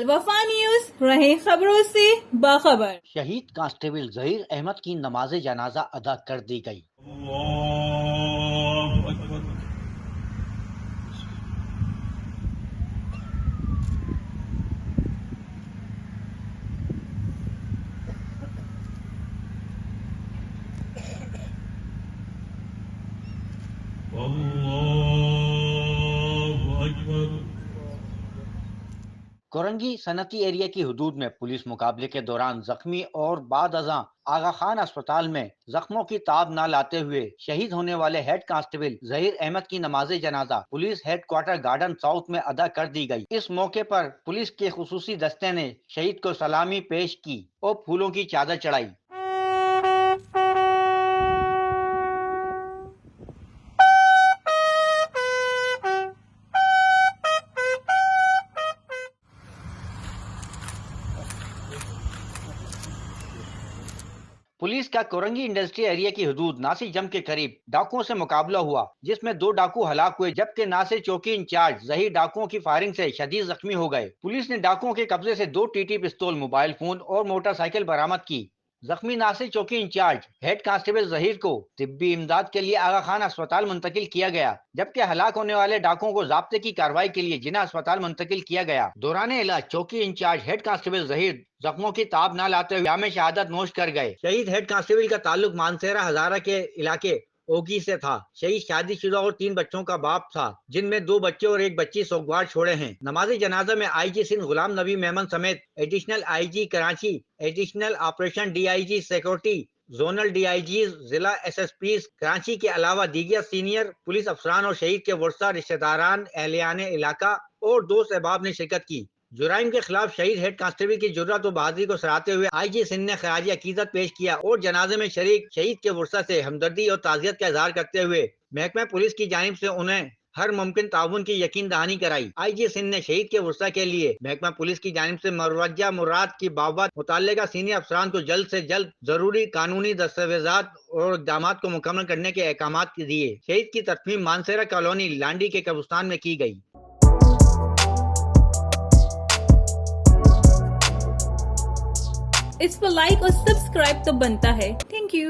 الوفا news, رہیں خبروں سے باخبر۔ شہید کانسٹیبل ظہیر احمد کی نماز جنازہ ادا کر دی گئی۔ اللہ اکبر۔ اللہ اکبر۔ کورنگی صنعتی ایریا کی حدود میں پولیس مقابلے کے دوران زخمی اور بعد ازاں آغا خان اسپتال میں زخموں کی تاب نہ لاتے ہوئے شہید ہونے والے ہیڈ کانسٹیبل ظہیر احمد کی نماز جنازہ police head quarter garden south میں ادا کر دی گئی۔ اس موقع پر پولیس کے خصوصی دستے نے شہید کو سلامی پیش کی اور پھولوں کی چادر چڑھائی۔ پولیس کا کورنگی انڈسٹری ایریا کی حدود ناصر جم کے قریب ڈاکوؤں سے مقابلہ ہوا، جس میں 2 ڈاکو ہلاک ہوئے جبکہ ناصر چوکی انچارج ظہیر ڈاکوؤں کی فائرنگ سے شدید زخمی ہو گئے۔ پولیس نے ڈاکوؤں کے قبضے سے 2 ٹی ٹی پستول، موبائل فون اور موٹر سائیکل برآمد کی۔ زخمی ناصر چوکی انچارج ہیڈ کانسٹیبل ظہیر کو طبی امداد کے لیے آغا خان اسپتال منتقل کیا گیا، جبکہ ہلاک ہونے والے ڈاکوؤں کو ضابطے کی کارروائی کے لیے جناح اسپتال منتقل کیا گیا۔ دوران علاج چوکی انچارج ہیڈ کانسٹیبل ظہیر زخموں کی تاب نہ لاتے ہوئے جام شہادت نوش کر گئے۔ شہید ہیڈ کانسٹیبل کا تعلق مانسہرہ ہزارہ کے علاقے اوگی سے تھا۔ شہید شادی شدہ اور 3 بچوں کا باپ تھا، جن میں 2 بچے اور 1 بچی سوگوار چھوڑے ہیں۔ نماز جنازہ میں آئی جی سندھ غلام نبی میمن سمیت additional I G Karachi, additional operation D I G security, zonal D I Gs, ضلع ایس ایس پیز کراچی کے علاوہ دیگر سینئر پولیس افسران اور شہید کے ورثاء، رشتہ داران، اہلیان علاقہ اور دوست احباب نے شرکت کی۔ جرائم کے خلاف شہید ہیڈ کانسٹیبل کی جرات و بہادری کو سراہتے ہوئے آئی جی سندھ نے خراج عقیدت پیش کیا اور جنازے میں شریک شہید کے ورثاء سے ہمدردی اور تعزیت کا اظہار کرتے ہوئے محکمہ پولیس کی جانب سے انہیں ہر ممکن تعاون کی یقین دہانی کرائی۔ آئی جی سندھ نے شہید کے ورثاء کے لیے محکمہ پولیس کی جانب سے مروجہ مراد کی بابت متعلقہ سینئر افسران کو جلد سے جلد ضروری قانونی دستاویزات اور اقدامات کو مکمل کرنے کے احکامات دیے۔ شہید کی تدفین مانسہرہ کالونی لانڈی کے قبرستان میں کی گئی۔ اس پر لائک اور سبسکرائب تو بنتا ہے۔ Thank you.